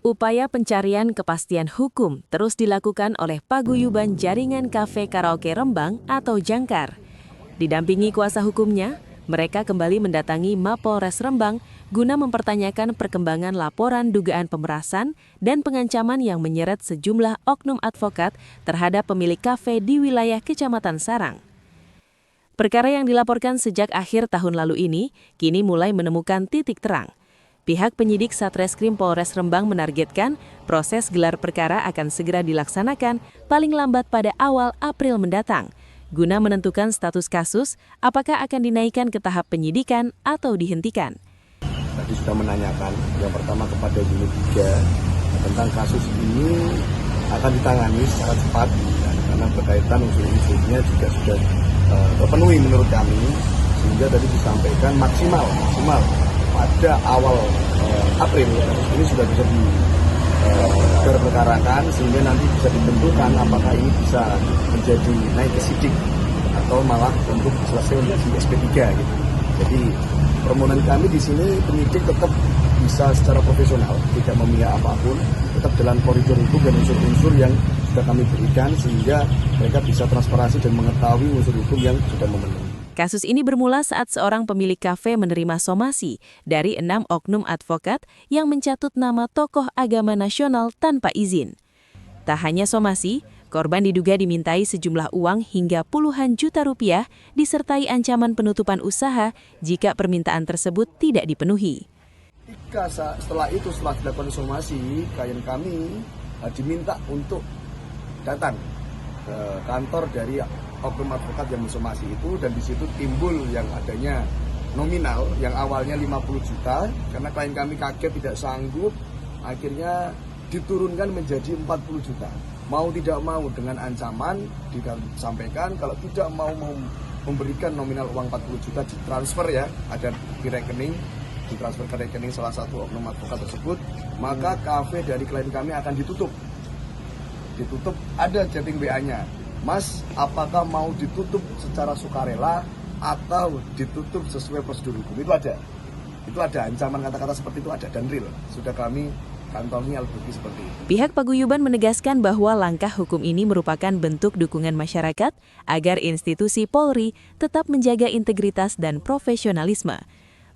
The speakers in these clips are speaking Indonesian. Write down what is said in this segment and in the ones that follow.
Upaya pencarian kepastian hukum terus dilakukan oleh Paguyuban Jaringan Kafe Karaoke Rembang atau Jangkar. Didampingi kuasa hukumnya, mereka kembali mendatangi Mapolres Rembang guna mempertanyakan perkembangan laporan dugaan pemerasan dan pengancaman yang menyeret sejumlah oknum advokat terhadap pemilik kafe di wilayah Kecamatan Sarang. Perkara yang dilaporkan sejak akhir tahun lalu ini kini mulai menemukan titik terang. Pihak penyidik Satreskrim Polres Rembang menargetkan proses gelar perkara akan segera dilaksanakan paling lambat pada awal April mendatang, guna menentukan status kasus apakah akan dinaikkan ke tahap penyidikan atau dihentikan. Tadi sudah menanyakan yang pertama kepada unit 3 tentang kasus ini akan ditangani secara cepat karena berkaitan unsur-unsurnya juga sudah terpenuhi menurut kami, sehingga tadi disampaikan maksimal pada awal April ini sudah bisa diperkarakan sehingga nanti bisa ditentukan apakah ini bisa menjadi naik ke sidik atau malah untuk selesai untuk di SP3 gitu. Jadi permohonan kami di sini penyidik tetap bisa secara profesional, tidak memihak apapun, tetap dalam koridor hukum dan unsur-unsur yang sudah kami berikan sehingga mereka bisa transparansi dan mengetahui unsur hukum yang sudah memenuhi. Kasus ini bermula saat seorang pemilik kafe menerima somasi dari 6 oknum advokat yang mencatut nama tokoh agama nasional tanpa izin. Tak hanya somasi, korban diduga dimintai sejumlah uang hingga puluhan juta rupiah disertai ancaman penutupan usaha jika permintaan tersebut tidak dipenuhi. Setelah dilakukan somasi, klien kami diminta untuk datang ke kantor dari oknum advokat yang mensomasi itu, dan di situ timbul yang adanya nominal yang awalnya 50 juta karena klien kami kaget tidak sanggup, akhirnya diturunkan menjadi 40 juta. Mau tidak mau dengan ancaman disampaikan kalau tidak mau memberikan nominal uang 40 juta ditransfer ya, ada di rekening, ditransfer ke rekening salah satu oknum advokat tersebut, maka kafe dari klien kami akan ditutup, ada chatting WA-nya. Mas, apakah mau ditutup secara sukarela atau ditutup sesuai prosedur hukum? Itu ada ancaman kata-kata seperti itu, ada dan real. Sudah kami kantongi alat bukti seperti itu. Pihak Paguyuban menegaskan bahwa langkah hukum ini merupakan bentuk dukungan masyarakat agar institusi Polri tetap menjaga integritas dan profesionalisme.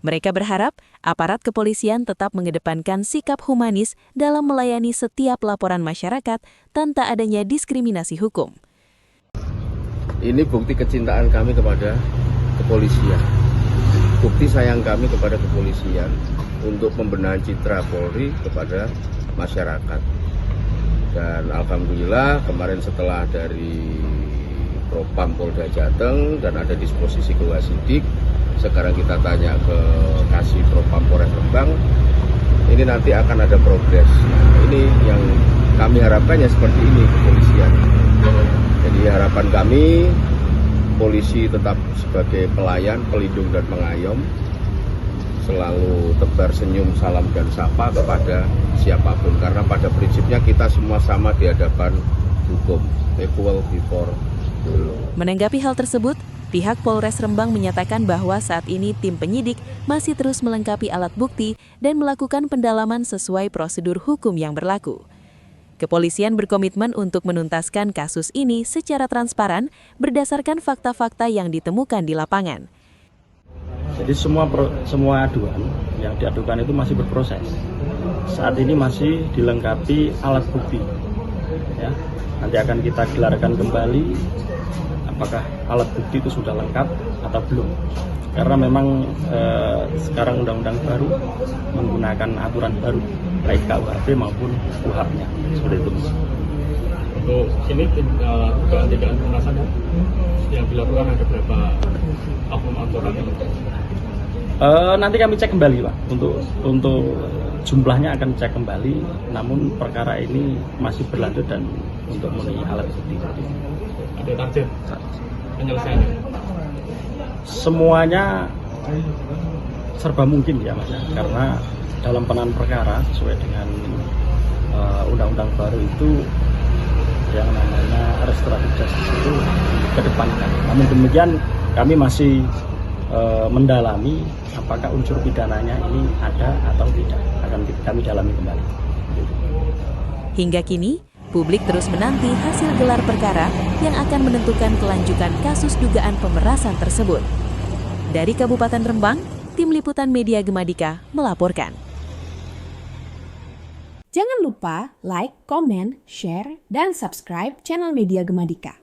Mereka berharap aparat kepolisian tetap mengedepankan sikap humanis dalam melayani setiap laporan masyarakat tanpa adanya diskriminasi hukum. Ini bukti kecintaan kami kepada kepolisian, bukti sayang kami kepada kepolisian untuk pembenahan citra Polri kepada masyarakat. Dan alhamdulillah kemarin setelah dari Propam Polda Jateng dan ada disposisi ke Wasidik, sekarang kita tanya ke Kasih Propam Polres Rembang, ini nanti akan ada progres. Nah, ini yang kami harapkannya seperti ini kepolisian. Jadi harapan kami, polisi tetap sebagai pelayan, pelindung dan pengayom, selalu tebar senyum, salam dan sapa kepada siapapun. Karena pada prinsipnya kita semua sama di hadapan hukum, equal before the law. Menanggapi hal tersebut, pihak Polres Rembang menyatakan bahwa saat ini tim penyidik masih terus melengkapi alat bukti dan melakukan pendalaman sesuai prosedur hukum yang berlaku. Kepolisian berkomitmen untuk menuntaskan kasus ini secara transparan berdasarkan fakta-fakta yang ditemukan di lapangan. Jadi semua aduan yang diadukan itu masih berproses. Saat ini masih dilengkapi alat bukti. Ya, nanti akan kita gelarkan kembali apakah alat bukti itu sudah lengkap atau belum. Karena memang sekarang undang-undang baru menggunakan aturan baru, baik KUHP maupun KUHAP-nya, seperti itu. Untuk ini dugaan pemerasan yang dilakukan ada berapa oknum advokat? Nanti kami cek kembali, Pak. Untuk jumlahnya akan cek kembali, namun perkara ini masih berlanjut dan untuk memenuhi alat bukti. Ada target penyelesaiannya? Semuanya serba mungkin ya, Mas, karena dalam penanganan perkara sesuai dengan undang-undang baru itu yang namanya restoratif justice itu kedepankan. Namun demikian kami masih mendalami apakah unsur pidananya ini ada atau tidak, akan kami dalami kembali. Hingga kini, publik terus menanti hasil gelar perkara yang akan menentukan kelanjutan kasus dugaan pemerasan tersebut. Dari Kabupaten Rembang, Tim Liputan Media Gemadika melaporkan. Jangan lupa like, komen, share, dan subscribe channel Media Gemadika.